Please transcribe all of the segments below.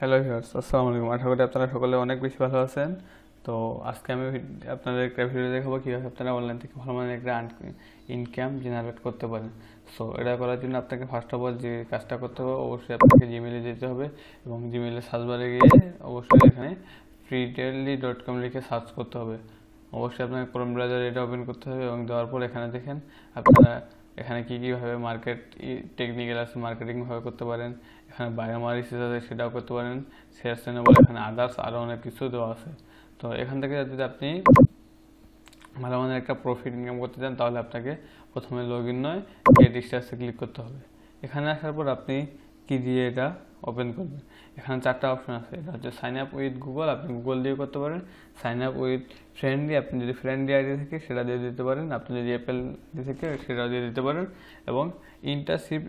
Hello viewers, আসসালামু আলাইকুম। আশা করি আপনারা সকলে অনেক বেশি ভালো আছেন। তো আজকে আমি আপনাদের একটা ভিডিও দেখাবো কীভাবে আপনারা অনলাইন থেকে ভালো মানের একটা ইনকাম জেনারেট করতে পারেন। সো এটা করার জন্য আপনাকে ফার্স্ট অফ অল যে কাজটা করতে হবে, অবশ্যই আপনাকে জিমেলে যেতে হবে এবং জিমেলে সার্চ বারে গিয়ে অবশ্যই এখানে freetelly.com লিখে সার্চ করতে হবে। অবশ্যই আপনাকে ক্রোম ব্রাউজারে এটা ওপেন করতে হবে এবং দেওয়ার পর এখানে দেখেন আপনারা এখানে কীভাবে মার্কেট টেকনিক্যাল আছে, মার্কেটিং ভাবে করতে পারেন। এখানে বায়োমারিসিস আছে, সেটাও করতে পারেন। সাস্টেনেবল, এখানে আদার্স আরও অনেক কিছু দেওয়া আছে। তো এখান থেকে যদি আপনি ভালো মানের একটা প্রফিট ইনকাম করতে চান, তাহলে আপনাকে প্রথমে লগ ইন নয় গেট স্টার্টসে ক্লিক করতে হবে। এখানে আসার পর আপনি কি দিয়ে এটা ওপেন করবেন। এখানে চারটা অপশন আছে। এটা হচ্ছে সাইন আপ উইথ গুগল, আপনি গুগল দিয়ে করতে পারেন। সাইন আপ উইথ ফ্রেন্ডলি, আপনি যদি ফ্রেন্ডলি আইডি থাকে সেটা দিয়ে দিতে পারেন। আপনি যদি অ্যাপেল থেকে সেটা দিয়ে দিতে পারেন। এবং ইন্টারশিপ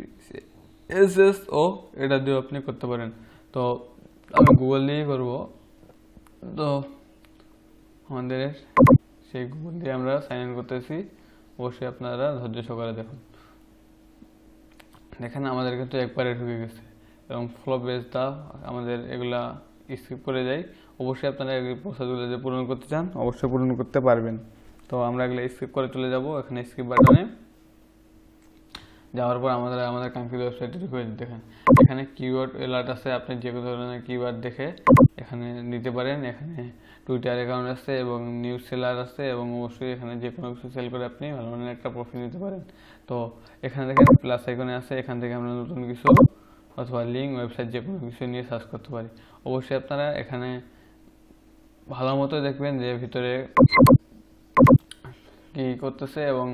এসএসও এটা দিয়েও আপনি করতে পারেন। তো আমি গুগল দিয়েই করবো। তো আমাদের সেই গুগল দিয়ে আমরা সাইন ইন করতেছি। অবশ্যই আপনারা ধৈর্য সহকারে দেখুন। দেখেন আমাদের কিন্তু একবারে ঢুকে গেছে এবং ফলো পেজটা আমাদের এগুলা স্কিপ করে যাই। অবশ্যই আপনারা এই প্রসেসগুলো যে পূরণ করতে চান অবশ্যই পূরণ করতে পারবেন। তো আমরা এগুলো স্কিপ করে চলে যাব। এখানে স্কিপ বাটনে যাওয়ার পর আমাদের কাঙ্ক্ষিত ওয়েবসাইটে ঢুকে দেখেন এখানে কিওয়ার্ড অ্যালার্ট আছে। আপনি যে কোনো ধরনের কিওয়ার্ড দেখে এখানে নিতে পারেন। এখানে টুইটার অ্যাকাউন্ট আছে এবং নিউজ সেলার আছে এবং অবশ্যই এখানে যে কোনো কিছু সেল করে আপনি ভালো মানের একটা প্রফিট নিতে পারেন। তো এখানে দেখেন প্লাস আইকনে আছে, এখান থেকে আমরা নতুন কিছু অথবা লিঙ্ক, ওয়েবসাইট যে কোনো কিছু নিয়ে সার্চ করতে পারি। অবশ্যই আপনারা এখানে ভালো মতো দেখবেন যে ভিতরে কি করতেছে এবং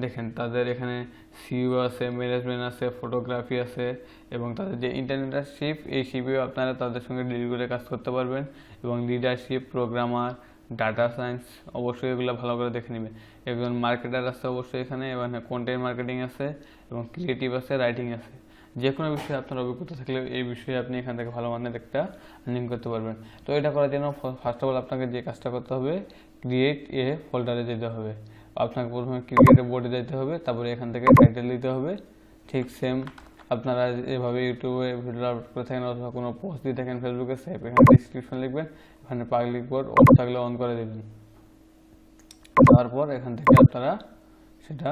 দেখেন তাদের এখানে সিইও আছে, ম্যানেজমেন্ট আছে, ফটোগ্রাফি আছে এবং তাদের যে ইন্টার্নশিপ, এই শিপেও আপনারা তাদের সঙ্গে ডিল করে কাজ করতে পারবেন। এবং লিডারশিপ, প্রোগ্রামার, ডাটা সায়েন্স, অবশ্যই এগুলো ভালো করে দেখে নেবেন। একজন মার্কেটার আছে অবশ্যই এখানে, এবং কন্টেন্ট মার্কেটিং আছে এবং ক্রিয়েটিভ আছে, রাইটিং আছে। যে কোনো বিষয়ে আপনার অভিজ্ঞতা থাকলে এই বিষয়ে আপনি এখান থেকে ভালো মানের একটা আর্নিং করতে পারবেন। তো এটা করার জন্য ফার্স্ট অফ অল আপনাকে যে কাজটা করতে হবে, ক্রিয়েট এ ফোল্ডারে যেতে হবে। আপনাকে প্রথমে ক্রিয়েট বোর্ডে যেতে হবে, তারপরে এখান থেকে টাইটেল দিতে হবে। ঠিক সেম আপনারা এভাবে ইউটিউবে ভিডিও আপলোড করে থাকেন অথবা কোনো পোস্ট দিয়ে থাকেন ফেসবুকে, সেভ এখানে ডিসক্রিপশন লিখবেন। এখানে পাবলিক বোর্ড অফ থাকলে অন করে দেবেন। তারপর এখান থেকে আপনারা সেটা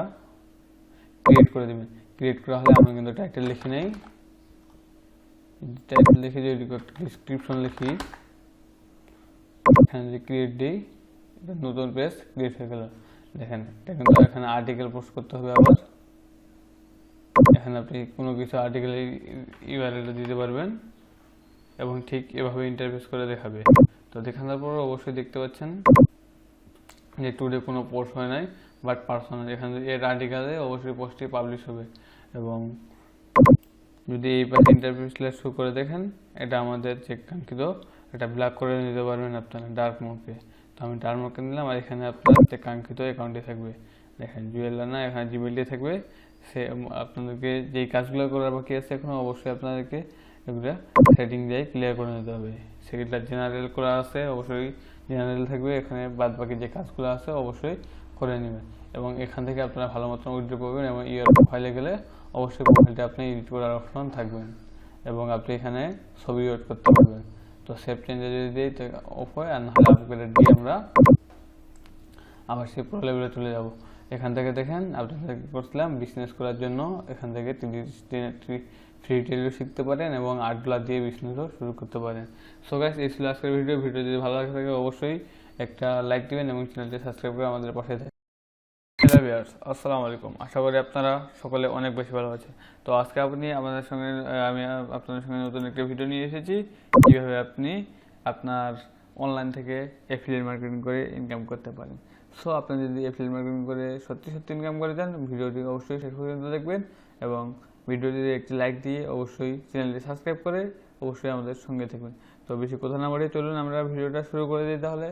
ক্রিয়েট করে দেবেন। ক্রিয়েট করা হলে আমরা কিন্তু টাইটেল লিখে নেই, টাইটেল লিখে যদি ডিসক্রিপশন লিখি, এখানে যদি ক্রিয়েট দিই, এটা নতুন পেজ ক্রিয়েট হয়ে গেল। দেখেন এটা কিন্তু এখানে আর্টিকেল পোস্ট করতে হবে। আবার এখানে আপনি কোনো কিছু আর্টিকেল ইউআরএল দিতে পারবেন এবং ঠিক এভাবে ইন্টারফেস করে দেখাবে। তো দেখানোর পর অবশ্যই দেখতে পাচ্ছেন যে টুডে কোনো পোস্ট হয় নাই, বাট পার্সোনাল এখানে এর আর্টিকেলে অবশ্যই পোস্টটি পাবলিশ হবে। এবং যদি এই পাশে ইন্টারফেস শো করে দেখেন, এটা আমাদের যে কাঙ্ক্ষিত, এটা ব্ল্যাক করে নিতে পারবেন আপনারা ডার্ক মোডে। তো আমি ডার্ক মোডে নিলাম আর এখানে আপনার যে কাঙ্ক্ষিত অ্যাকাউন্টে থাকবে। দেখেন জুয়েলার না, এখানে জিমেইলটি থাকবে। সে আপনাদেরকে যেই কাজগুলো করার বাকি আছে এখন অবশ্যই আপনাদেরকে এগুলো সেটিং দিয়ে ক্লিয়ার করে নিতে হবে। সেগুলো জেনারেল করা আছে, অবশ্যই জেনারেল থাকবে। এখানে বাদ বাকি যে কাজগুলো আছে অবশ্যই করে নেবেন এবং এখান থেকে আপনারা ভালো মতন উইথড্র করবেন। এবং ইয়ার প্রোফাইলে গেলে অবশ্যই প্রোফাইলটা আপনি এডিট করার অপশন থাকবেন এবং আপনি এখানে ছবি এড করতে পারবেন। তো সেভ চেঞ্জে যদি দিই তো অফ হয়, আর নাহলে আপগ্রেড দিয়ে আমরা আবার সেই প্রো লেভেলে চলে যাব। এখান থেকে দেখেন আপনাদের করছিলাম বিজনেস করার জন্য, এখান থেকে ফ্রি টেলিও শিখতে পারেন এবং $8 দিয়ে বিজনেসও শুরু করতে পারেন। সো গাইস, এই ছিল আজকের ভিডিও। যদি ভালো লাগে থাকে অবশ্যই একটা লাইক দিবেন এবং চ্যানেলটি সাবস্ক্রাইব করে আমাদের পাশে থাকবেন। হ্যালো ভিউয়ার্স, আসসালামু আলাইকুম। আশা করি আপনারা সকলে অনেক বেশি ভালো আছে। তো আজকে আমি আপনাদের সঙ্গে নতুন একটা ভিডিও নিয়ে এসেছি, কীভাবে আপনি আপনার অনলাইন থেকে অ্যাফিলিয়েট মার্কেটিং করে ইনকাম করতে পারেন। সো আপনি যদি অ্যাফিলিয়েট মার্কেটিং করে সত্যি ইনকাম করে যান, ভিডিওটি অবশ্যই শেষ পর্যন্ত দেখবেন এবং ভিডিওটি একটি লাইক দিয়ে অবশ্যই চ্যানেলটি সাবস্ক্রাইব করে অবশ্যই আমাদের সঙ্গে থাকবেন। তো বেশি কথা না বলে চলুন আমরা ভিডিওটা শুরু করে দিই। তাহলে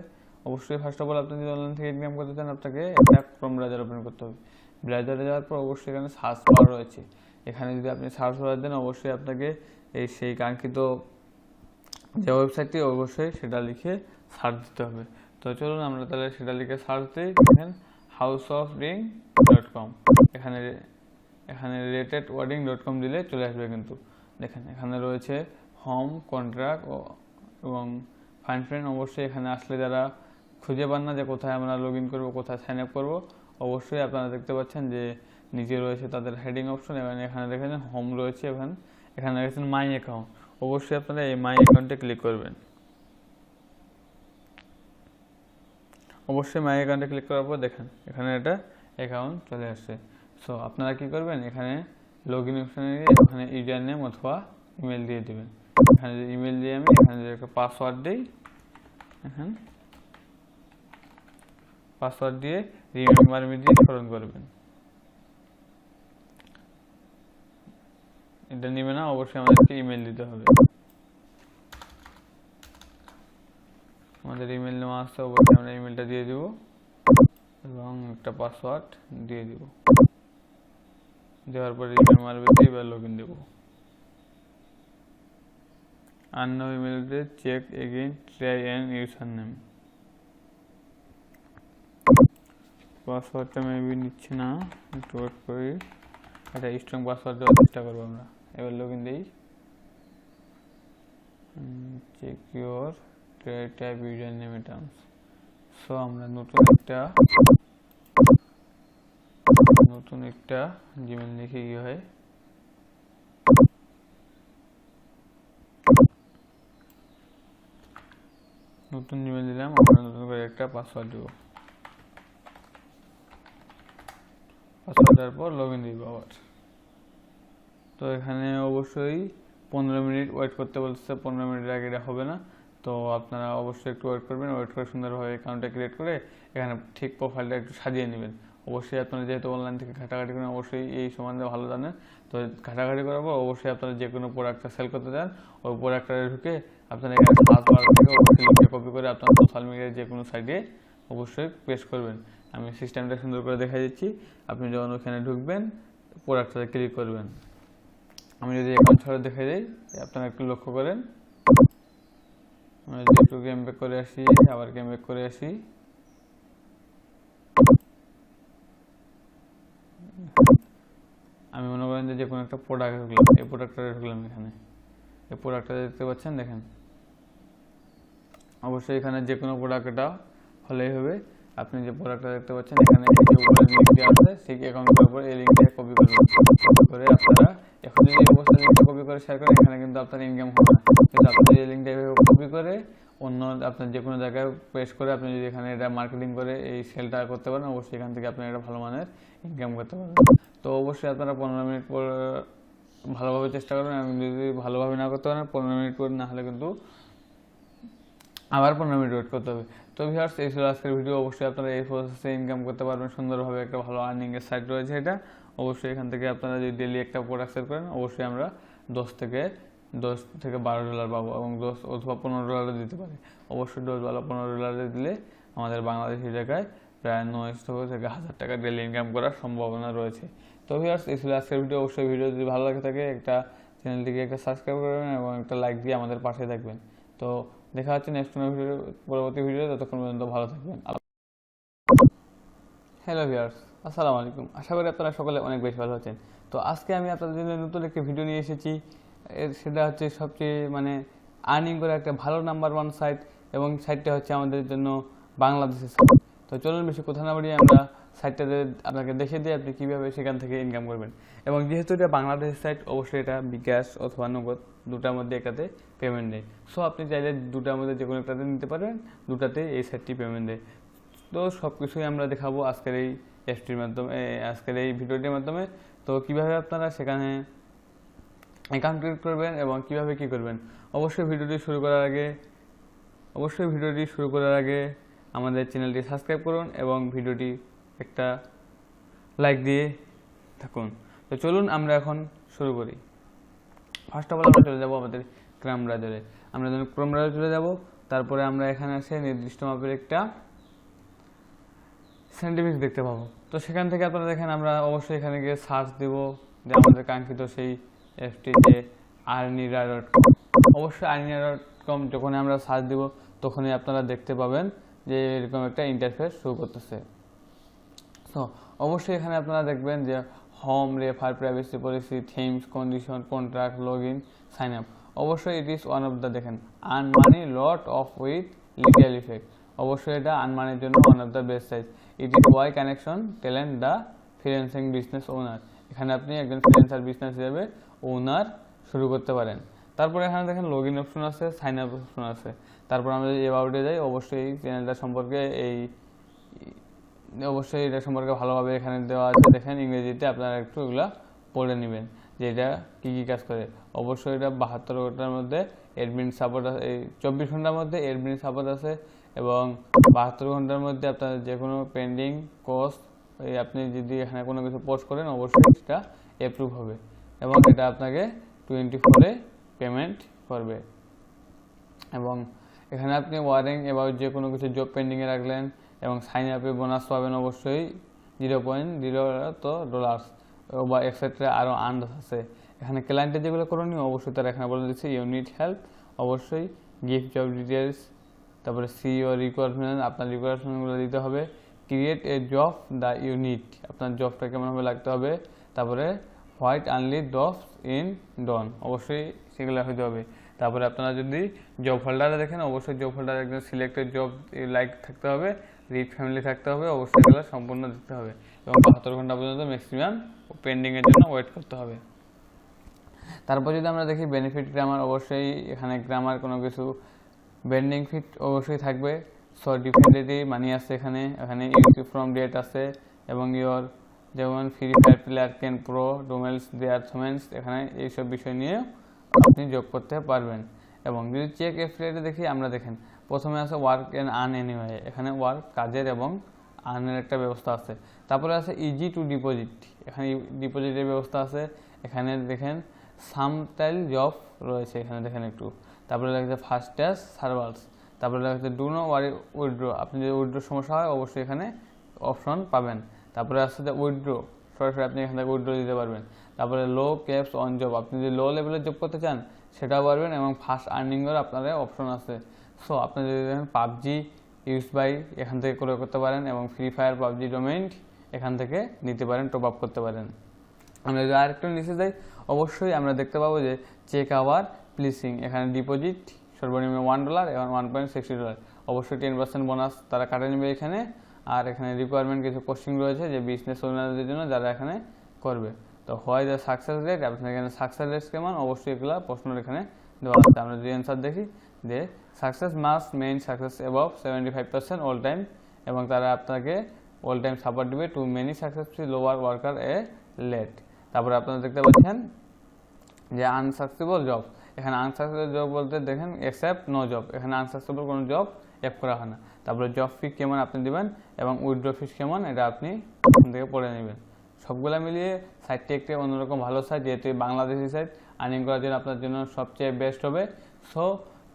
অবশ্যই ফার্স্ট অফ অল আপনি যদি অনলাইন থেকে ইনকাম করতে চান, আপনাকে একটা ক্রোম ব্রাউজার ওপেন করতে হবে। ব্রাউজারে যাওয়ার পর অবশ্যই এখানে সার্চ বার রয়েছে। এখানে যদি আপনি সার্চ বার দেন অবশ্যই আপনাকে সেই কাঙ্ক্ষিত যে ওয়েবসাইটটি অবশ্যই সেটা লিখে সার্চ দিতে হবে। তো চলুন আমরা তাহলে সেটা লিখে সার্চ দিই। দেখেন houseofring.com, এখানে রেটেডওয়ার্ডিং.com দিলে চলে আসবে। কিন্তু দেখেন এখানে রয়েছে হোম কন্ট্রাক্ট এবং ফাইন্ড ফ্রেন্ড। অবশ্যই এখানে আসলে যারা খুঁজে পান না যে কোথায় আমরা লগ ইন করবো, কোথায় সাইন আপ করবো, অবশ্যই আপনারা দেখতে পাচ্ছেন যে নিচে রয়েছে তাদের হেডিং অপশন এবং এখানে দেখেছেন হোম রয়েছে, এখানে দেখেছেন মাই অ্যাকাউন্ট। অবশ্যই আপনারা এই মাই অ্যাকাউন্টে ক্লিক করবেন। অবশ্যই মাই অ্যাকাউন্টে ক্লিক করার পর দেখেন এখানে একটা অ্যাকাউন্ট চলে আসছে। সো আপনারা কি করবেন, এখানে লগ ইন অপশানে গিয়ে এখানে ইউজার নেম অথবা ইমেল দিয়ে দেবেন। এখানে যে ইমেল দিয়ে আমি এখানে যে একটা পাসওয়ার্ড দিই, এখন পাসওয়ার্ড দিয়ে রিমেম্বার মি দিয়ে স্মরণ করবেন। এটা নেবে না, অবশ্যই আমাদেরকে ইমেল দিতে হবে। আমাদের ইমেল নেওয়া আসছে, অবশ্যই আমরা ইমেলটা দিয়ে দিব এবং একটা পাসওয়ার্ড দিয়ে দিব। দেওয়ার পরে রিমেম্বার মি দিয়ে এবার লগ ইন দেবো। unknown email address, check again, try and username। পাসওয়ার্ডটা মেবি নিচ্ছে না, একটু ওয়েট করি। একটা স্ট্রং পাসওয়ার্ড দেওয়ার চেষ্টা করবো আমরা। এবার লগ ইন দিই, check your type user name terms. So আমরা নতুন একটা জিমেল লিখে কি হয়, নতুন জিমেল দিলাম, আমরা নতুন করে একটা পাসওয়ার্ড দিব। পাসওয়ার্ড দেওয়ার পর লগ ইন দিব আবার। তো এখানে অবশ্যই 15 মিনিট ওয়েট করতে বলছে, 15 মিনিটের আগে এটা হবে না। তো আপনারা অবশ্যই একটু ওয়েট করবেন, ওয়েট করে সুন্দরভাবে অ্যাকাউন্টটা ক্রিয়েট করে এখানে ঠিক প্রোফাইলটা একটু সাজিয়ে নেবেন। অবশ্যই আপনারা যেহেতু অনলাইন থেকে ঘাটাঘাটি করেন, অবশ্যই এই সম্বন্ধে ভালো জানেন। তো ঘাটাঘাটি করার পর অবশ্যই আপনারা যে কোনো প্রোডাক্টটা সেল করতে চান, ওই প্রোডাক্টটা ঢুকে আপনারা এখানে সার্চ বার থেকে অবশ্যই লিঙ্কটা কপি করে আপনার সোশ্যাল মিডিয়ার যে কোনো সাইটে অবশ্যই পেস্ট করবেন। আমি সিস্টেমটা সুন্দর করে দেখা দিচ্ছি। আপনি যখন ওখানে ঢুকবেন, প্রোডাক্টটাতে ক্লিক করবেন। আমি যদি অ্যাকাউন্ট ছাড়া দেখে দিই, আপনারা একটু লক্ষ্য করেন। আমি যদি একটু গেম ব্যাক করে আসি, আবার গেম ব্যাক করে আসি, আমি মনে করেন যে কোনো একটা প্রোডাক্ট ঢুকলাম, এই প্রোডাক্টটা ঢুকলাম এখানে, এই প্রোডাক্টটা দেখতে পাচ্ছেন, দেখেন অবশ্যই এখানে যে কোনো প্রোডাক্টটা হলেই হবে। আপনি যে প্রোডাক্টটা দেখতে পাচ্ছেন এখানে এই যে উপরে লিঙ্ক দেওয়া আছে, সেই অ্যাকাউন্টের উপর এই লিঙ্কটা কপি করবেন। কপি করে আপনারা এখন যদি এই অবস্থা লিঙ্কটা কপি করে শেয়ার করেন, এখানে কিন্তু আপনার ইনকাম হবে না। কিন্তু আপনি এই লিঙ্কটা কপি করে অন্য আপনার যে কোনো জায়গায় পেস্ট করে আপনি যদি এখানে এটা মার্কেটিং করে এই সেলটা করতে পারেন, অবশ্যই এখান থেকে আপনি একটা ভালো মানের ইনকাম করতে পারবেন। তো অবশ্যই আপনারা 15 মিনিট পর ভালোভাবে চেষ্টা করবেন। এবং যদি ভালোভাবে না করতে পারেন, 15 মিনিট পর না হলে কিন্তু আবার 15 মিনিট ওয়েট করতে হবে। তো ভিউয়ার্স, এই ছিল আজকের ভিডিও। অবশ্যই আপনারা এই প্রসেসে ইনকাম করতে পারবেন সুন্দরভাবে। একটা ভালো আর্নিংয়ের সাইট রয়েছে এটা। অবশ্যই এখান থেকে আপনারা যদি ডেলি একটা প্রোডাক্ট সেল করেন, অবশ্যই আমরা $10 থেকে $12 পাবো এবং 10 অথবা $15 দিতে পারি। অবশ্যই $10 বা $15 দিলে আমাদের বাংলাদেশি টাকায় প্রায় 900 থেকে 1000 টাকা ডেলি ইনকাম করার সম্ভাবনা রয়েছে। তো ভিউয়ার্স, এই ছিল আজকের ভিডিও। অবশ্যই ভিডিও যদি ভালো লাগে থাকে একটা চ্যানেলটিকে একটা সাবস্ক্রাইব করবেন এবং একটা লাইক দিয়ে আমাদের পাশে থাকবেন। তো দেখা হচ্ছে নেক্সট কোনো ভিডিও, পরবর্তী ভিডিও। ততক্ষণ পর্যন্ত ভালো থাকবেন। হ্যালো ভিউয়ার্স, আসসালামু আলাইকুম। আশা করি আপনারা সকলে অনেক বেশি ভালো আছেন। তো আজকে আমি আপনাদের জন্য নতুন একটি ভিডিও নিয়ে এসেছি। সেটা হচ্ছে সবচেয়ে আর্নিং করে একটা ভালো নাম্বার 1 সাইট, এবং সাইটটা হচ্ছে আমাদের জন্য বাংলাদেশের সাইট। তো চলুন বেশি কথা না বাড়িয়ে আমরা সাইটটাতে আপনাকে দেখে দিয়ে আপনি কীভাবে সেখান থেকে ইনকাম করবেন। এবং যেহেতু এটা বাংলাদেশের সাইট, অবশ্যই এটা বিকাশ অথবা নগদ দুটার মধ্যে একটাতে পেমেন্ট দেয়। সো আপনি চাইলে দুটার মধ্যে যে কোনো একটাতে নিতে পারবেন, দুটাতেই এই সাইটটি পেমেন্ট দেয়। তো সব কিছুই আমরা দেখাবো আজকের এই অ্যাপটির মাধ্যমে, আজকের এই ভিডিওটির মাধ্যমে। তো কিভাবে আপনারা সেখানে অ্যাকাউন্ট ক্রিয়েট করবেন এবং কিভাবে কি করবেন। অবশ্যই ভিডিওটি শুরু করার আগে আমাদের চ্যানেলটি সাবস্ক্রাইব করুন এবং ভিডিওটি একটা লাইক দিয়ে থাকুন। তো চলুন আমরা এখন শুরু করি। ফার্স্ট অফ অল আমরা চলে যাব আমাদের ক্রোম ব্রাউজারে। আমরা যখন ক্রোম ব্রাউজারে চলে যাব, তারপরে আমরা এখানে এসে নির্দিষ্ট মাপের একটা সাইন্টিফিক দেখতে পাবো। তো সেখান থেকে আপনারা দেখেন, আমরা অবশ্যই এখানে গিয়ে সার্চ দেব যে আমাদের কাঙ্ক্ষিত সেই অ্যাপটি যে earnera.com। অবশ্যই earnera.com যখন আমরা সার্চ দেব, তখনই আপনারা দেখতে পাবেন যে এরকম একটা ইন্টারফেস শো করতেছে। তো অবশ্যই এখানে আপনারা দেখবেন যে home, refer, privacy policy, themes, condition, contract, log in, sign up. অবশ্যই it is one of the, দেখেন earn money lot of with legal effect, অবশ্যই এটা আর্ন মানির জন্য ওয়ান অফ দ্য বেস্ট সাইজ। It is why connection talent the freelancing business owner, এখানে আপনি একজন ফ্রিল্যান্সার বিজনেস হিসেবে ওনার শুরু করতে পারেন। তারপরে এখানে দেখেন লগ ইন অপশন আছে, সাইন আপ অপশন আছে। তারপর আমরা যদি অ্যাবাউটে যাই, অবশ্যই এই চ্যানেলটা সম্পর্কে অবশ্যই এটা সম্পর্কে ভালোভাবে এখানে দেওয়া আছে, দেখেন ইংরেজিতে, আপনারা একটু এগুলা পড়ে নেবেন যে এটা কী কী কাজ করে। অবশ্যই এটা 72 ঘন্টার মধ্যে অ্যাডমিন সাপোর্ট আছে, এই 24 ঘন্টার মধ্যে অ্যাডমিন সাপোর্ট আছে, এবং 72 ঘন্টার মধ্যে আপনার যে কোনো পেন্ডিং কোর্স আপনি যদি এখানে কোনো কিছু পোস্ট করেন অবশ্যই সেটা অ্যাপ্রুভ হবে, এবং এটা আপনাকে 24-এ পেমেন্ট করবে। এবং এখানে আপনি ওয়ারিং অ্যাবাউট যে কোনো কিছু জব পেন্ডিংয়ে রাখলেন, এবং সাইন আপে বোনাস পাবেন অবশ্যই $0.0 বা এক্সেট্রা আরও আর্ন আছে। এখানে ক্লায়েন্টের যেগুলো করণীয় অবশ্যই তারা এখানে বলে দিচ্ছে, ইউনিট হেল্প, অবশ্যই গিফট জব ডিটেলস, তারপরে সিও রিকোয়ারমেন্ট, আপনার রিকোয়ারমেন্টগুলো দিতে হবে। Create a job the unit, আপনার জবটা কেমনভাবে লাগতে হবে। তারপরে হোয়াইট অনলি জবস ইন ডন, অবশ্যই সেগুলো হতে হবে। তারপরে আপনারা যদি জব হোল্ডারে দেখেন, অবশ্যই জব হোল্ডার একজন সিলেক্টেড জব লাইক থাকতে হবে, রিড ফ্যামিলি থাকতে হবে, অবশ্যই এগুলো সম্পূর্ণ দিতে হবে, এবং 72 ঘন্টা পর্যন্ত ম্যাক্সিমাম পেন্ডিংয়ের জন্য ওয়েট করতে হবে। তারপর যদি আমরা দেখি বেনিফিট গ্রামার, অবশ্যই এখানে গ্রামার কোনো কিছু বেনিফিট অবশ্যই থাকবে। সো ডিফিনিটলি মানি আছে এখানে, এখানে ইউসি ফ্রম ডেট আছে, এবং ইয়োর যেমন free fire player can pro ডোমেলস দেয়ার থমেন্স, এখানে এইসব বিষয় নিয়ে আপনি যোগ করতে পারবেন। এবং যদি চেক এফিলিয়েটে দেখি আমরা, দেখেন প্রথমে আছে ওয়ার্ক অ্যান্ড আর্ন এনিওয়ে, এখানে ওয়ার্ক কাজের এবং আর্নের একটা ব্যবস্থা আছে। তারপরে আছে ইজি টু ডিপোজিট, এখানে ডিপোজিটের ব্যবস্থা আছে। এখানে দেখেন সামটাইল জব রয়েছে, এখানে দেখেন একটু। তারপরে লাগছে ফাস্টেস্ট সার্ভার্স, তারপরে লাগছে ডু নো ওয়ারি উইথড্র, আপনি যদি উইথড্রোর সমস্যা হয় অবশ্যই এখানে অপশন পাবেন। তারপরে আসছে যে উইথড্রো, সরাসরি আপনি এখান থেকে উইথড্রো দিতে পারবেন। তারপরে লো ক্যাপস অন জব, আপনি যদি লো লেভেলের জব করতে চান সেটাও পারবেন, এবং ফাস্ট আর্নিংয়ের আপনার অপশন আছে। সো আপনি যদি দেখেন পাবজি ইউজ বাই এখান থেকে করে করতে পারেন, এবং ফ্রি ফায়ার পাবজি ডোমেইন এখান থেকে নিতে পারেন, টপ আপ করতে পারেন। আমরা যদি আরেকটু নিচে যাই, অবশ্যই আমরা দেখতে পাবো যে চেক আওয়ার প্লিসিং, এখানে ডিপোজিট সর্বনিম্ন $1 এবং $1.60, অবশ্যই 10% বোনাস তারা কাটে নেবে এখানে। আর এখানে রিকোয়ারমেন্ট কিছু কোশ্চিন রয়েছে যে বিজনেস ওনারদের জন্য যারা এখানে করবে। তো হয় যে সাকসেস রেট, আপনার এখানে সাকসেস রেট কেমন, অবশ্যই এগুলো প্রশ্ন এখানে দেওয়া আছে। আমরা যদি অ্যান্সার দেখি যে সাকসেস মাস্ট মেইন সাকসেস অ্যাবভ 75% অল টাইম, এবং তারা আপনাকে অল টাইম সাপোর্ট দিবে too many successful lower worker এ লেট। তারপরে আপনারা দেখতে পাচ্ছেন যে আনসাকসেসফুল জব, এখানে আনসাকসেসফুল জব বলতে দেখেন এক্সেপ্ট নো জব, এখানে আনসাকসেসফুল কোনো জব অ্যাপ করা হয় না। তারপরে জব ফি কেমন আপনি দেবেন, এবং উইথড্র ফিস কেমন এটা আপনি এখান থেকে পড়ে নেবেন। সবগুলো মিলিয়ে সাইটটি একটি অন্যরকম ভালো সাইট, যেহেতু বাংলাদেশি সাইট, আর্নিং করার জন্য আপনার জন্য সবচেয়ে বেস্ট হবে।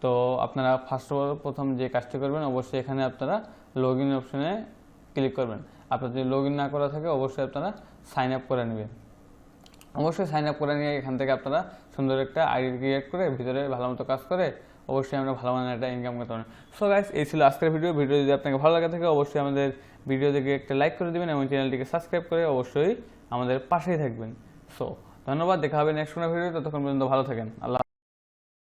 তো আপনারা প্রথম যে কাজটি করবেন, অবশ্যই এখানে আপনারা লগ ইন অপশনে ক্লিক করবেন। আপনার যদি লগ ইন না করা থাকে অবশ্যই আপনারা সাইন আপ করে নেবেন। অবশ্যই সাইন আপ করে নিয়ে এখান থেকে আপনারা সুন্দর একটা আইডি ক্রিয়েট করে ভিতরে ভালো মতো কাজ করে অবশ্যই আমরা ভালো মানের একটা ইনকাম করতে পারেন। সো গাইস, এই ছিল আজকের ভিডিও যদি আপনাকে ভালো লাগে থাকে অবশ্যই আমাদের ভিডিও থেকে একটা লাইক করে দেবেন, এবং চ্যানেলটিকে সাবস্ক্রাইব করে অবশ্যই আমাদের পাশেই থাকবেন। সো ধন্যবাদ, দেখা হবে নেক্সট কোনো ভিডিও, ততক্ষণ পর্যন্ত ভালো থাকেন। আল্লাহ।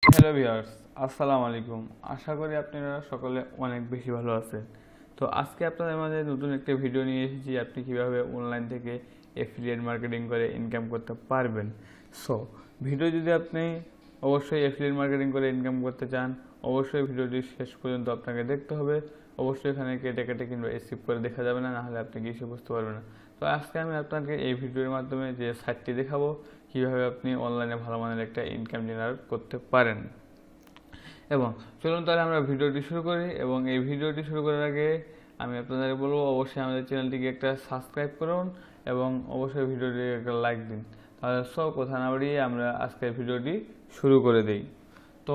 হ্যালো ভিউয়ার্স, আসসালামু আলাইকুম। আশা করি আপনারা সকলে অনেক বেশি ভালো আছেন। তো আজকে আপনাদের মাঝে নতুন একটা ভিডিও নিয়ে এসেছি, আপনি কীভাবে অনলাইন থেকে এফিলিয়েট মার্কেটিং করে ইনকাম করতে পারবেন। সো ভিডিও যদি আপনি অবশ্যই এফিলিয়েট মার্কেটিং করে ইনকাম করতে চান, অবশ্যই ভিডিওটি শেষ পর্যন্ত আপনাকে দেখতে হবে। অবশ্যই এখানে কেটে কেটে কিংবা স্কিপ করে দেখা যাবে না, নাহলে আপনি কিছু বুঝতে পারবেন না। তো আজকে আমি আপনাকে এই ভিডিওর মাধ্যমে যে সাইটটি দেখাবো, কীভাবে আপনি অনলাইনে ভালো মানের একটা ইনকাম জেনারেট করতে পারেন। এবং চলুন তাহলে আমরা ভিডিওটি শুরু করি। এবং এই ভিডিওটি শুরু করার আগে আমি আপনাদের বলবো অবশ্যই আমাদের চ্যানেলটিকে একটা সাবস্ক্রাইব করুন, এবং অবশ্যই ভিডিওটিকে একটা লাইক দিন। তাহলে সব কথা না বাড়িয়ে আমরা আজকের ভিডিওটি শুরু করে দিই। তো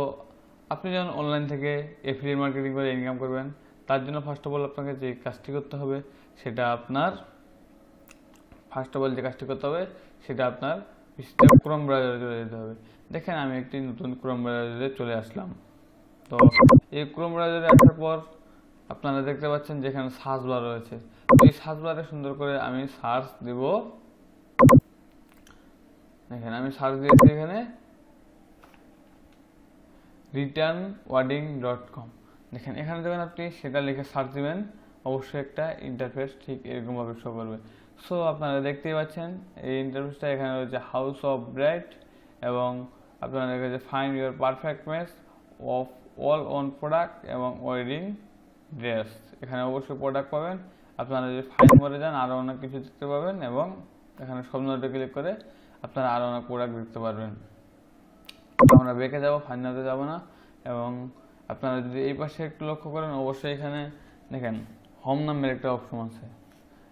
আপনি যখন অনলাইন থেকে এফিলিয়েট মার্কেটিং করে ইনকাম করবেন, তার জন্য ফার্স্ট অফ অল আপনাকে যে কাজটি করতে হবে সেটা আপনার ক্রোম ব্রাউজারে চলে যেতে হবে। দেখেন আমি একটি নতুন ক্রোম ব্রাউজারে চলে আসলাম। তো এই ক্রোম ব্রাউজারে আসার পর আপনারা দেখতে পাচ্ছেন যেখানে সার্চ বার রয়েছে। তো এই সার্চ বারে সুন্দর করে আমি সার্চ দেব। দেখেন আমি সার্চ দিয়েছি এখানে returnwarding.com। দেখেন এখানে যখন আপনি সেটা লিখে সার্চ দিবেন অবশ্যই একটা ইন্টারফেস ঠিক এরকমভাবে শো করবে। সো আপনারা দেখতেই পাচ্ছেন এই ইন্টারফেসটা এখানে রয়েছে হাউস অফ ব্রাইড এবং আপনারা কাছে find your perfect match of all on product এবং ওয়েডিং ড্রেস। এখানে অবশ্যই প্রোডাক্ট পাবেন। আপনারা যদি ফাইন করে যান আরও অনেক কিছু দেখতে পাবেন এবং এখানে সব নোটে ক্লিক করে আপনারা আরও অনেক প্রোডাক্ট দেখতে পারবেন। আমরা বেঁকে যাবো, ফাইনালে যাব না। এবং আপনারা যদি এই পাশে একটু লক্ষ্য করেন অবশ্যই এখানে দেখেন হোম নামের একটা অপশন আছে,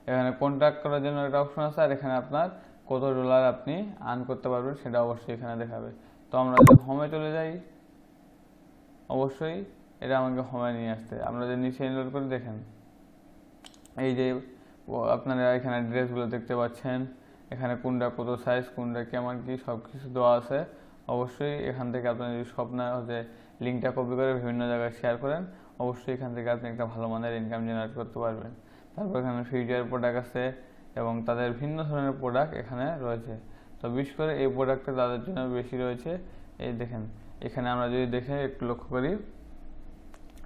এখানে কন্ট্যাক্ট করার জন্য একটা অপশন আছে, আর এখানে আপনার কত ডলার আপনি আর্ন করতে পারবেন সেটা অবশ্যই এখানে দেখাবে। তো আমরা যদি হোমে চলে যাই অবশ্যই এটা আমাকে হোমে নিয়ে আসতে, আমরা যদি নিচে এনরোল করে দেখেন এই যে আপনারা এখানে ড্রেসগুলো দেখতে পাচ্ছেন, এখানে কোনটা কত সাইজ, কোনটা কেমন কি সব কিছু দেওয়া আছে। অবশ্যই এখান থেকে আপনার যদি স্বপ্ন হচ্ছে লিঙ্কটা কপি করে বিভিন্ন জায়গায় শেয়ার করেন অবশ্যই এখান থেকে আপনি একটা ভালো মানের ইনকাম জেনারেট করতে পারবেন। তারপর এখানে ফিউচার প্রোডাক্ট আছে এবং তাদের ভিন্ন ধরনের প্রোডাক্ট এখানে রয়েছে। তো বিশেষ করে এই প্রোডাক্টটা তাদের জন্য বেশি রয়েছে। এই দেখেন এখানে আমরা যদি দেখে একটু লক্ষ্য করি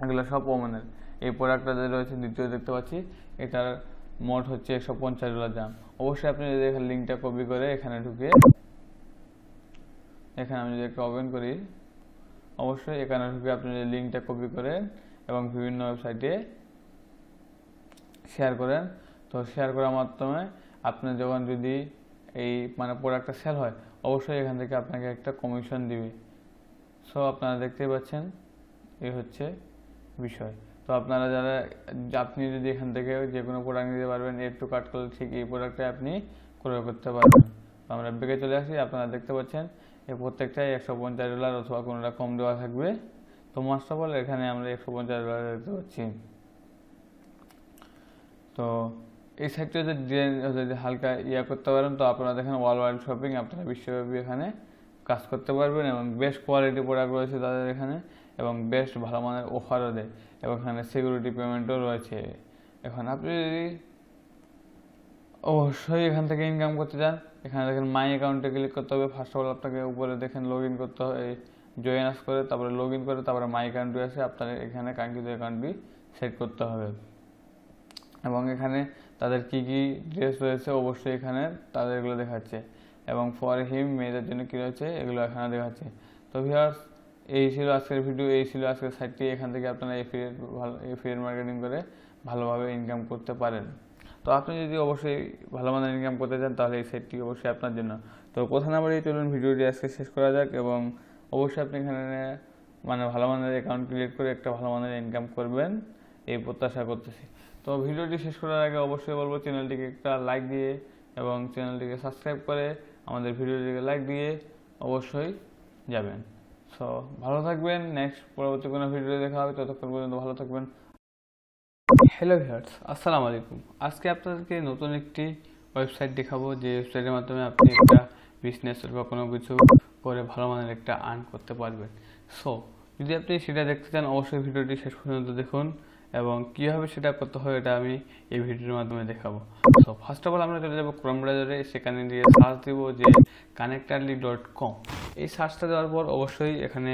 এগুলো সব ওমেনের। এই প্রোডাক্টটা যে রয়েছে দ্বিতীয় দেখতে পাচ্ছি এটার মোট হচ্ছে $150 দাম। অবশ্যই আপনি যদি এখানে লিঙ্কটা কপি করে এখানে ঢুকে এখানে আমি যদি একটা ওপেন করি অবশ্যই এখানে ঢুকে আপনি যদি লিঙ্কটা কপি করেন এবং বিভিন্ন ওয়েবসাইটে শেয়ার করেন, তো শেয়ার করার মাধ্যমে আপনি যখন যদি এই মানে প্রোডাক্টটা সেল হয় অবশ্যই এখান থেকে আপনাকে একটা কমিশন দিবে। সো আপনারা দেখতেই পাচ্ছেন এই হচ্ছে বিষয়। তো আপনারা যারা আপনি যদি এখান থেকে যে কোনো প্রোডাক্ট নিতে পারবেন, একটু কাট করলে ঠিক এই প্রোডাক্টটা আপনি ক্রয় করতে পারবেন। তো আমরা বেগে চলে আসি, আপনারা দেখতে পাচ্ছেন এই প্রত্যেকটাই $150 অথবা কোনোটা কম দেওয়া থাকবে। তো মাস্ট অফ অল এখানে আমরা $150 দেখতে পাচ্ছি। তো এই সাইটটা যদি হালকা করতে পারেন তো আপনারা দেখেন ওয়ার্ল্ড ওয়াইড শপিং, আপনারা বিশ্বব্যাপী এখানে কাজ করতে পারবেন এবং বেস্ট কোয়ালিটি প্রোডাক্ট রয়েছে তাদের এখানে এবং বেস্ট ভালো মানের অফারও দেয় এবং এখানে সিকিউরিটি পেমেন্টও রয়েছে। এখন আপনি যদি অবশ্যই এখান থেকে ইনকাম করতে চান এখানে দেখেন মাই অ্যাকাউন্টে ক্লিক করতে হবে। ফার্স্ট অফ অল আপনাকে উপরে দেখেন লগ ইন করতে হবে, জয়েন আস করে তারপরে লগ ইন করে তারপরে মাই অ্যাকাউন্টে আসে আপনার এখানে কাঙ্ক্ষিত অ্যাকাউন্টটি সেট করতে হবে এবং এখানে তাদের কি কি ড্রেস রয়েছে অবশ্যই এখানে তাদের এগুলো দেখাচ্ছে এবং ফর হিম মেয়েদের জন্য কী রয়েছে এগুলো এখানে দেখাচ্ছে। তো ভিউয়ার্স এই ছিল আজকের ভিডিও, এই ছিল আজকের সাইটটি। এখান থেকে আপনারা এফিলিয়েট মার্কেটিং করে ভালোভাবে ইনকাম করতে পারেন। তো আপনি যদি অবশ্যই ভালো মানের ইনকাম করতে চান তাহলে এই সাইটটি অবশ্যই আপনার জন্য। তো কথা না বাড়িয়ে চলুন ভিডিওটি আজকে শেষ করা যাক এবং অবশ্যই আপনি এখানে মানে ভালো মানের অ্যাকাউন্ট ক্রিয়েট করে একটা ভালো মানের ইনকাম করবেন এই প্রত্যাশা করতেছি। তো ভিডিওটি শেষ করার আগে অবশ্যই বলবো চ্যানেলটিকে একটা লাইক দিয়ে এবং চ্যানেলটিকে সাবস্ক্রাইব করে আমাদের ভিডিওটিকে লাইক দিয়ে অবশ্যই যাবেন। সো ভালো থাকবেন, নেক্সট পরবর্তী কোনো ভিডিও দেখা হবে, ততক্ষণ পর্যন্ত ভালো থাকবেন। হ্যালো ভিউয়ার্স, আসসালামু আলাইকুম। আজকে আপনাদেরকে নতুন একটি ওয়েবসাইট দেখাবো যে ওয়েবসাইটের মাধ্যমে আপনি একটা বিজনেস বা কোনো কিছু করে ভালো মানের একটা আর্ন করতে পারবেন। সো যদি আপনি সেটা দেখতে চান অবশ্যই ভিডিওটি শেষ পর্যন্ত দেখুন এবং কীভাবে সেটা করতে হয় এটা আমি এই ভিডিওর মাধ্যমে দেখাবো। সো ফার্স্ট অফ অল আমরা চলে যাবো ক্রোম ব্রাউজারে, সেখানে দিয়ে সার্চ দেবো যে connectedly.com। এই সার্চটা দেওয়ার পর অবশ্যই এখানে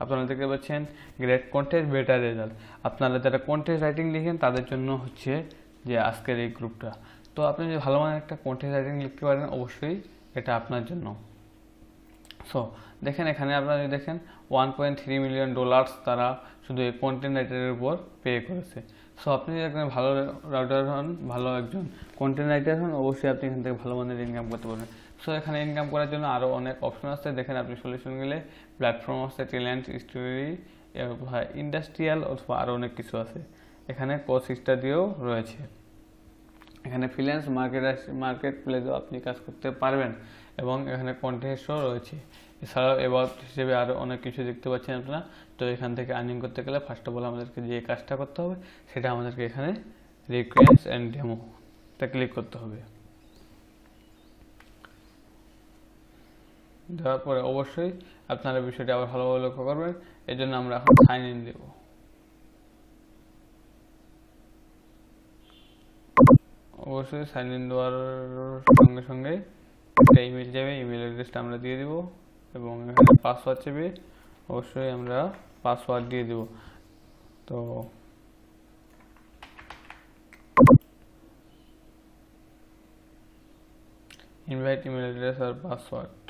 আপনারা দেখতে পাচ্ছেন গ্রেট কন্টেন্ট বেটার রেজাল্ট। আপনারা যারা কন্টেন্ট রাইটিং লিখেন তাদের জন্য হচ্ছে যে আজকের এই গ্রুপটা। তো আপনি যদি ভালো মানের একটা কন্টেন্ট রাইটিং লিখতে পারেন অবশ্যই এটা আপনার জন্য। সো দেখেন এখানে আপনারা যদি দেখেন $1.3 মিলিয়ন তারা শুধু এই কন্টেন্ট রাইটারের উপর পে করেছে। সো আপনি যদি একজন ভালো রাইটার হন, ভালো একজন কন্টেন্ট রাইটার হন অবশ্যই আপনি এখান থেকে ভালো মানের ইনকাম করতে পারবেন। সো এখানে ইনকাম করার জন্য আরও অনেক অপশন আছে, দেখেন আপনি সলিউশন গেলে প্ল্যাটফর্ম আছে, ট্যালেন্ট স্টোরি, ইন্ডাস্ট্রিয়াল অথবা আরও অনেক কিছু আছে। এখানে কোর্স স্টাডিও রয়েছে। এখানে ফ্রিল্যান্স মার্কেট প্লেসেও আপনি কাজ করতে পারবেন এবং এখানে কন্টেস্টও রয়েছে। এছাড়াও অ্যাবাউট হিসেবে আরও অনেক কিছু দেখতে পাচ্ছেন আপনারা। তো এখান থেকে আর্নিং করতে গেলে ফার্স্ট অফ অল আমাদেরকে যে কাজটা করতে হবে সেটা আমাদেরকে এখানে রিকোয়েস্ট অ্যান্ড ডেমোতে ক্লিক করতে হবে। দেওয়ার পরে অবশ্যই আপনারা বিষয়টি আবার ভালোভাবে লক্ষ্য করবেন। এই জন্য আমরা এখন সাইন ইন দেব। অবশ্যই সাইন ইন দেওয়ার সঙ্গে সঙ্গে একটা ইমেল যাবে, ইমেল অ্যাড্রেসটা আমরা দিয়ে দিব এবং এখানে পাসওয়ার্ড চাইবে। অবশ্যই আমরা পাসওয়ার্ড দিয়ে দেব। তো ইনভাইট ইমেল অ্যাড্রেস আর পাসওয়ার্ড,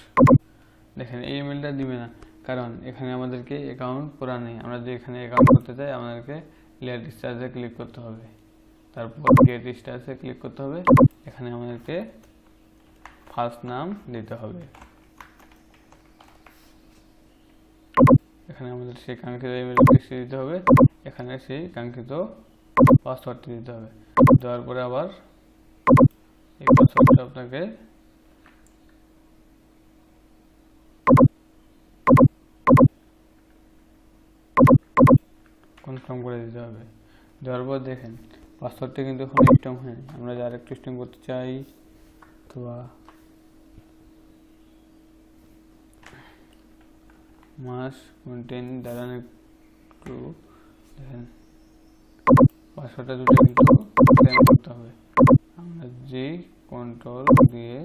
দেখেন এই ইমেলটা দিবে না, কারণ এখানে আমাদেরকে অ্যাকাউন্ট করা নেই। আমরা যদি এখানে অ্যাকাউন্ট করতে চাই আমাদেরকে লেট স্টার্সে ক্লিক করতে হবে, তারপর গেট স্টার্সে ক্লিক করতে হবে। এখানে আমাদেরকে ফার্স্ট নাম দিতে হবে, এখানে আমাদের সেই কাঙ্ক্ষিত ইমেল অ্যাড্রেসটি দিতে হবে, এখানে সেই কাঙ্ক্ষিত পাসওয়ার্ডটি দিতে হবে। দেওয়ার পরে আবার এই পাসওয়ার্ডটা আপনাকে কনফার্ম করে দিতে হবে। দেওয়ার পর দেখেন পাসওয়ার্ডটা কিন্তু এখন স্ট্রং হয়নি, আমরা যদি আরেকটু স্ট্রং করতে চাই অথবা মাস কন্টেন দাঁড়ান একটু দেখেন পাসওয়ার্ডটা দুটো কিন্তু সেম করতে হবে। আমরা জি কন্ট্রোল দিয়ে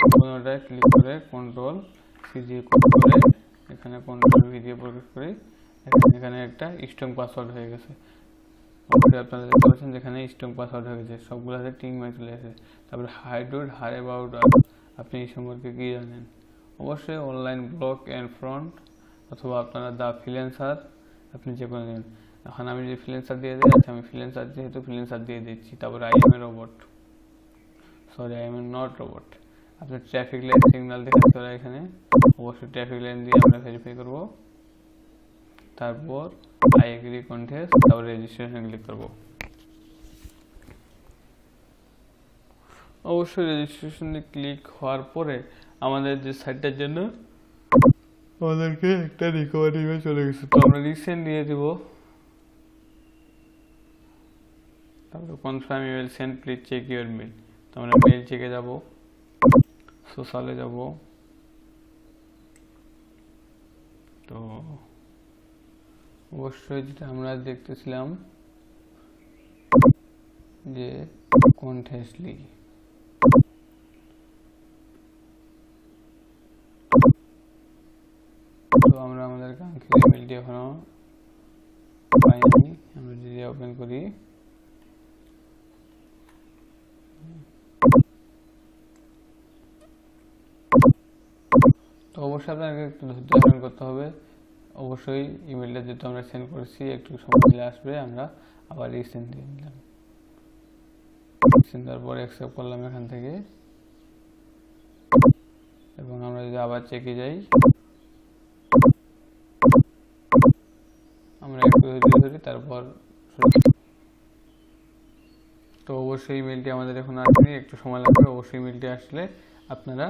সম্পূর্ণটা ক্লিক করে কন্ট্রোল সি দিয়ে কপি করে এখানে কন্ট্রোল ভি দিয়ে প্রবেশ করি, এখানে একটা স্ট্রং পাসওয়ার্ড হয়ে গেছে। অবশ্যই আপনারা দেখতে পাচ্ছেন যেখানে স্ট্রং পাসওয়ার্ড হয়ে গেছে, সবগুলোতে টিং মার্ক চলে আসে। তারপরে হাইডুড হার অ্যাবাউট আপনি এই সম্পর্কে কি জানেন, অবশ্যই অনলাইন ব্লগ অ্যান্ড ফ্রন্ট অথবা আপনারা দা ফ্রিল্যান্সার আপনি যে কোনো দিন। এখন আমি যে ফ্রিল্যান্সার দিয়ে দিই, আচ্ছা আমি ফ্রিল্যান্সার যেহেতু ফ্রিল্যান্সার দিয়ে দিচ্ছি। তারপরে I M A robot, sorry I am not robot. আপনার ট্রাফিক লাইট সিগন্যাল দেখাচ্ছে ওরা এখানে, অবশ্যই ট্রাফিক লাইন দিয়ে আমরা ভেরিফাই করব। তারপর আই এগ্রি কন্টেস্ট, তারপর রেজিস্ট্রেশন ক্লিক করব। অবশ্যই রেজিস্ট্রেশনে ক্লিক হওয়ার পরে আমাদের যে সাইটটার জন্য আমাদেরকে একটা রিকভারি ইমেল চলে গেছে, তো আমরা রিসেন্ট দিয়ে দিব। তারপরে confirm email send please check your mail, তো আমরা মেল চেকে যাব, সোশ্যালে যাব। তো অবশ্যই যেটা আমরা দেখতেছিলাম যে কন্টেস্টলি, তো আমরা আমাদের কাঙ্ক্ষিত ইমেলটি এখনো পাইনি। আমরা যদি ওপেন করি তো অবশ্যই আপনাকে একটু ধৈর্য ধারণ করতে হবে। অবশ্যই ইমেলটা যেহেতু আমরা সেন্ড করেছি একটু সময় দিলে আসবে। আমরা আবার রিসেন্ড দিয়ে দিলাম, রিসেন্ড দেওয়ার পর অ্যাকসেপ্ট করলাম এখান থেকে। এবং আমরা যদি আবার চেকে যাই, আমরা একটু ধৈর্য ধরি, তারপর তো অবশ্যই ইমেলটি আমাদের এখন আসেনি, একটু সময় লাগবে। অবশ্যই ইমেলটি আসলে আপনারা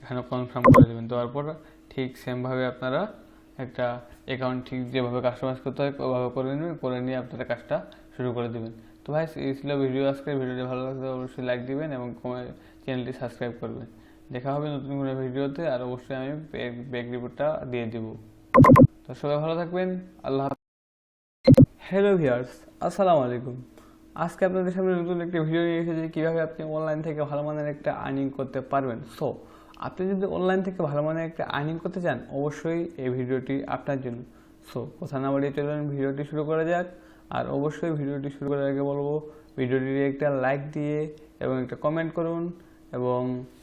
এখানে কনফার্ম করে দেবেন। দেওয়ার পর ঠিক সেমভাবে আপনারা একটা অ্যাকাউন্ট ঠিক যেভাবে কাস্টমাইজ করতে হয় ওভাবে করে নেবেন, করে নিয়ে আপনারা কাজটা শুরু করে দেবেন। তো ভাই এই ছিল ভিডিও আজকে। ভিডিওটি ভালো লাগলে অবশ্যই লাইক দিবেন এবং চ্যানেলটি সাবস্ক্রাইব করবেন। দেখা হবে নতুন কোনো ভিডিওতে, আর অবশ্যই আমি ব্যাক রিপোর্টটা দিয়ে দেব। তো সবাই ভালো থাকবেন, আল্লাহ। হ্যালো ভিউয়ার্স, আসসালামু আলাইকুম। আজকে আপনাদের সামনে নতুন একটি ভিডিও নিয়ে এসেছি কীভাবে আপনি অনলাইন থেকে ভালো মানের একটা আর্নিং করতে পারবেন। সো আপনি যদি অনলাইন থেকে ভালো মানের একটা আর্নিং করতে চান, অবশ্যই এই ভিডিওটি আপনার জন্য। সো কথা না বাড়িয়ে চলুন ভিডিওটি শুরু করা যাক। আর অবশ্যই ভিডিওটি শুরু করার আগে বলবো ভিডিওটির একটা লাইক দিয়ে এবং একটা কমেন্ট করুন, এবং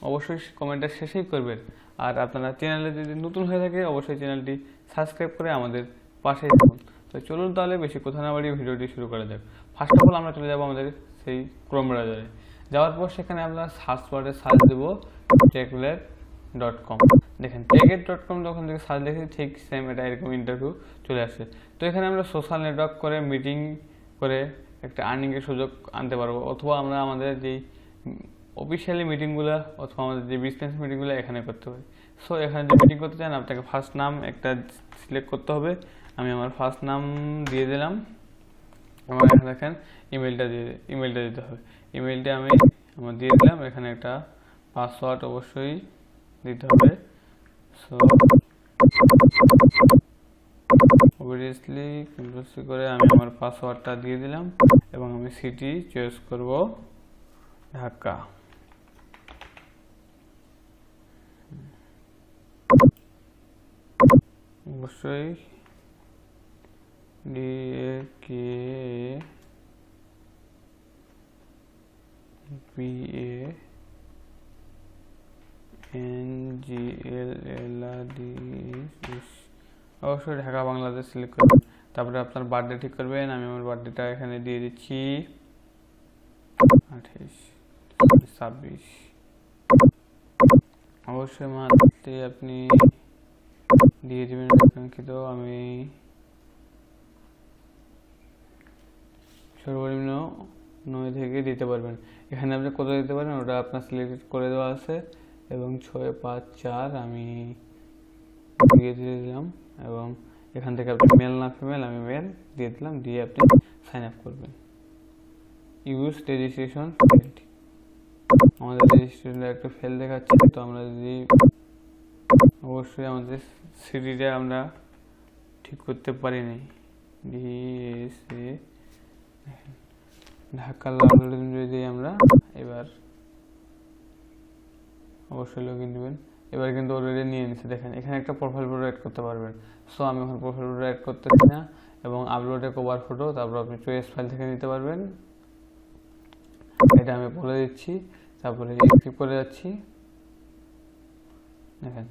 অবশ্যই কমেন্টটা শেষেই করবেন। আর আপনারা চ্যানেলে যদি নতুন হয়ে থাকে অবশ্যই চ্যানেলটি সাবস্ক্রাইব করে আমাদের পাশেই থাকুন। তো চলুন তাহলে বেশি কথা না বাড়িয়ে ভিডিওটি শুরু করা যাক। ফার্স্ট অফ অল আমরা চলে যাবো আমাদের সেই ক্রোম ব্রাউজারে। যাওয়ার পর সেখানে আমরা সার্চ বারে সার্চ দেবো techlet.com। দেখেন techlet.com যখন থেকে সার্চ দেখি ঠিক সেম এটা এরকম ইন্টারভিউ চলে আসে। তো এখানে আমরা সোশ্যাল নেটওয়ার্ক করে মিটিং করে একটা আর্নিংয়ের সুযোগ আনতে পারবো, অথবা আমরা আমাদের যেই অফিসিয়ালি মিটিংগুলো অথবা আমাদের যে বিজনেস মিটিংগুলো এখানে করতে পারি। সো এখানে যে মিটিং করতে চান আপনাকে ফার্স্ট নাম একটা সিলেক্ট করতে হবে। আমি আমার ফার্স্ট নাম দিয়ে দিলাম। আমার এখানে দেখেন ইমেলটা দিতে হবে। ইমেলটা আমি আমার দিয়ে দিলাম। এখানে একটা পাসওয়ার্ড অবশ্যই দিতে হবে। সো অবভিয়াসলি কন্ট্রোল করে আমি আমার পাসওয়ার্ডটা দিয়ে দিলাম এবং আমি সিটি চয়েস করব ঢাকা। অবশ্যই DAKBANGLLRDS, অবশ্যই ঢাকা বাংলাদেশ সিলেক্ট করবেন। তারপরে আপনার বার্থডে ঠিক করবেন। আমি আমার বার্থডেটা এখানে দিয়ে দিচ্ছি 28/26। অবশ্যই মান্থলি আপনি দিয়ে দেবেন কাঙ্ক্ষিত। আমি সর্বনিম্ন 9 থেকে দিতে পারবেন। এখানে আপনি কত দিতে পারেন ওটা আপনার সিলেক্ট করে দেওয়া আছে, এবং 6/5/4 আমি দিয়ে দিলাম, এবং এখান থেকে আপনি মেল না ফিমেল, আমি মেল দিয়ে দিলাম, দিয়ে আপনি সাইন আপ করবেন। ইউজ রেজিস্ট্রেশন ফেল্ড, আমাদের রেজিস্ট্রেশনটা একটু ফেল দেখাচ্ছে। তো আমরা যদি অবশ্যই আমাদের সিটিটা আমরা ঠিক করতে পারিনি। DSA ঢাকা লালগোলা যদি আমরা এবার অবশ্যই লগ ইন দেবেন। এবার কিন্তু অলরেডি নিয়ে নিচ্ছে, দেখেন এখানে একটা প্রোফাইল ফটো অ্যাড করতে পারবেন। সো আমি এখন প্রোফাইল ফটো অ্যাড করতেছি না, এবং আপলোডে কভার ফটো, তারপর আপনি চয়েস ফাইল থেকে নিতে পারবেন। এটা আমি বলে দিচ্ছি, তারপরে ক্লিক করে যাচ্ছি। দেখেন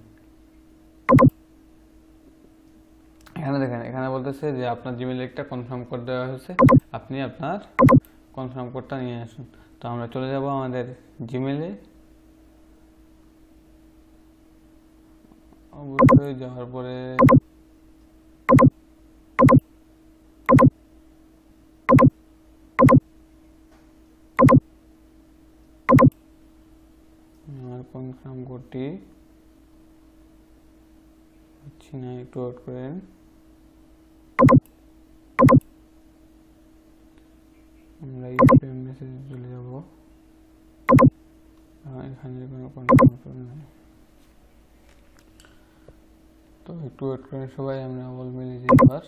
এখানে বলতেছে যে আপনার জিমেইল একটা কনফার্ম কোড দেওয়া হয়েছে, আপনি আপনার কনফার্ম কোডটা নিয়ে আসুন। তো আমরা চলে যাব আমাদের জিমেইলে। অবশ্যই যাওয়ার পরে আমার কনফার্ম কোডটি হচ্ছে না, একটু ওয়েট করেন। আমরা ইউপিএম মেসেজে চলে যাব, এখানে কোনো কনফার্ম কোড নেই। তো একটু ওয়েট করেন সবাই, আমরা অল মিলে যাই। এবার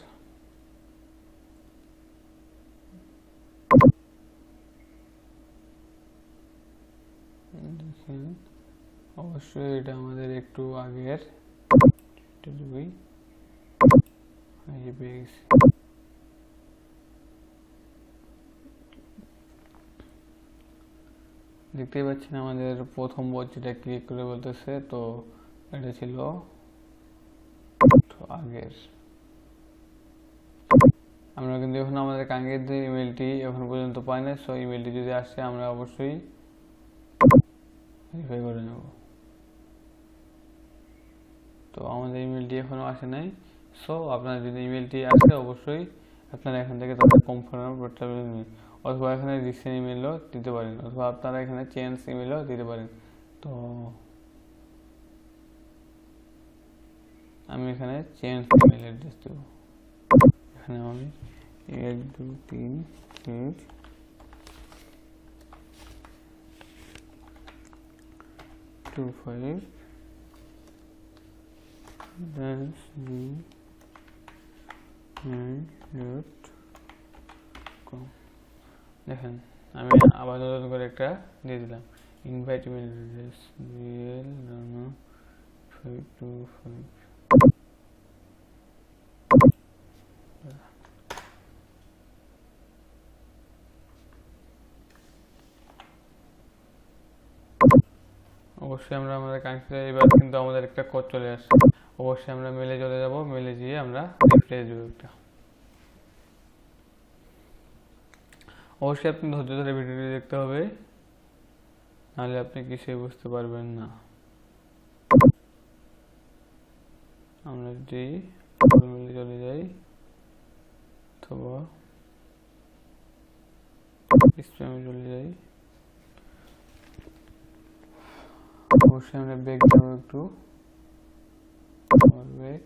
দেখেন অবশ্যই এটা আমাদের একটু আগের, দেখতেই পাচ্ছেন আমাদের প্রথম যেটা ক্লিক করে বলতেছে। তো এটা ছিল আগের। আমরা কিন্তু এখন আমাদের কাঙ্ক্ষিত ইমেলটি এখন পর্যন্ত পাই না। সো ইমেলটি যদি আসে আমরা অবশ্যই ভেরিফাই করে নেব। তো আমাদের ইমেলটি এখনো আসে নাই। সো আপনার যদি ইমেলটি আসে অবশ্যই আপনারা এখান থেকে তাদের কনফার্ম করতে পারবেন, অথবা এখানে রিসেন্ট ইমেলও দিতে পারেন, অথবা আপনারা এখানে চেঞ্জ ইমেলও দিতে পারেন। তো আমি এখানে চেঞ্জ ইমেল অ্যাড্রেস দেব। এখানে আমি 1 2 3 4 2 5 দেখেন আমি আবার নতুন করে একটা দিয়ে দিলাম, ইনভাইট ইমেল অ্যাড্রেস DL525। অবশ্যই আমরা আমাদের কাঙ্ক্ষিত, এবার কিন্তু আমাদের একটা কোড চলে আসছে। অবশ্যই আমরা মেলে চলে যাব, মেলে গিয়ে আমরা রিপ্লাই দেব একটা। অবশ্যই আপনি ধৈর্য ধরে ভিডিওটি দেখতে হবে, নাহলে আপনি কিছুই বুঝতে পারবেন না। আমরা যদি মেলে চলে যাই অথবা স্প্যামে চলে যাই, অবশ্যই আমরা ব্যাক দেবো একটু, ব্যাক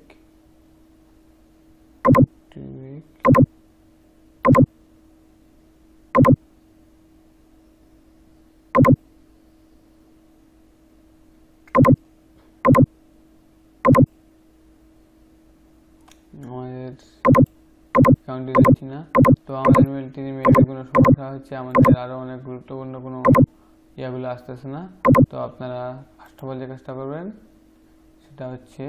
আমাদের অ্যাকাউন্টে দিচ্ছি না। তো আমাদের মেলটি মেবি কোনো সমস্যা হচ্ছে, আমাদের আরও অনেক গুরুত্বপূর্ণ কোনো ইয়াগুলো আসতেছে না। তো আপনারা ফার্স্ট অফ অল যে কাজটা করবেন সেটা হচ্ছে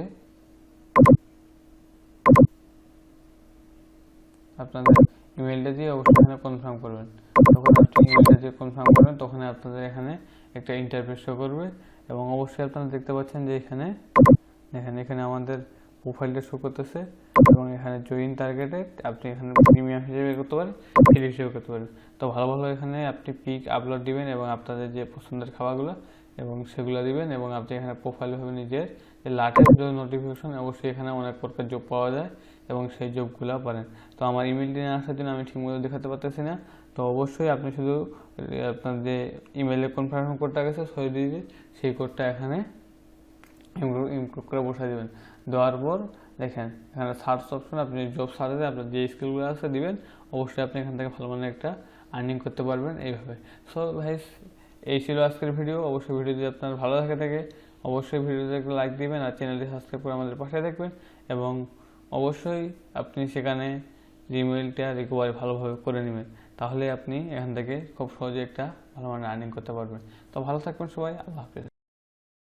আপনাদের ইমেলটা দিয়ে অবশ্যই এখানে কনফার্ম করবেন। যখন আপনি ইমেলটা দিয়ে কনফার্ম করবেন তখন আপনাদের এখানে একটা ইন্টারফেস শো করবে এবং অবশ্যই আপনারা দেখতে পাচ্ছেন যে এখানে দেখেন এখানে আমাদের প্রোফাইলটা শো করতেছে এবং এখানে জয়েন টার্গেটেড আপনি এখানে প্রিমিয়াম হিসেবে করতে পারেন, ফ্রি হিসেবে করতে পারেন। তো ভালো ভালো এখানে আপনি পিক আপলোড দিবেন এবং আপনাদের যে পছন্দের খাবারগুলো এবং সেগুলো দিবেন এবং আপনি এখানে প্রোফাইল হবে নিজের যে লাটেস্ট জব নোটিফিকেশন অবশ্যই এখানে অনেক প্রকার জব পাওয়া যায় এবং সেই জবগুলো পারেন। তো আমার ইমেলটি না আসার জন্য আমি ঠিকমতো দেখাতে পারতেছি না। তো অবশ্যই আপনি শুধু আপনার যে ইমেলে কনফার্ম কোডটা গেছে সই দিয়ে সেই কোডটা এখানে ইনক্লুড করে বসাই দেবেন। দেওয়ার পর দেখেন এখানে সার্চ অপশন, আপনি জব সার্চে আপনার যে স্কিলগুলো আছে দিবেন, অবশ্যই আপনি এখান থেকে ভালো মানে একটা আর্নিং করতে পারবেন এইভাবে। সো ভাইস এই ছিল আজকের ভিডিও। অবশ্যই ভিডিও যদি আপনার ভালো থাকে অবশ্যই ভিডিওতে একটা লাইক দিবেন আর চ্যানেলটি সাবস্ক্রাইব করে আমাদের পাশে থাকবেন এবং অবশ্যই আপনি সেখানে জিমেইলটা রিকভারি ভালোভাবে করে নেবেন, তাহলে আপনি এখান থেকে খুব সহজে একটা ভালো মানে আর্নিং করতে পারবেন। তো ভালো থাকবেন সবাই, আল্লাহ হাফেজ।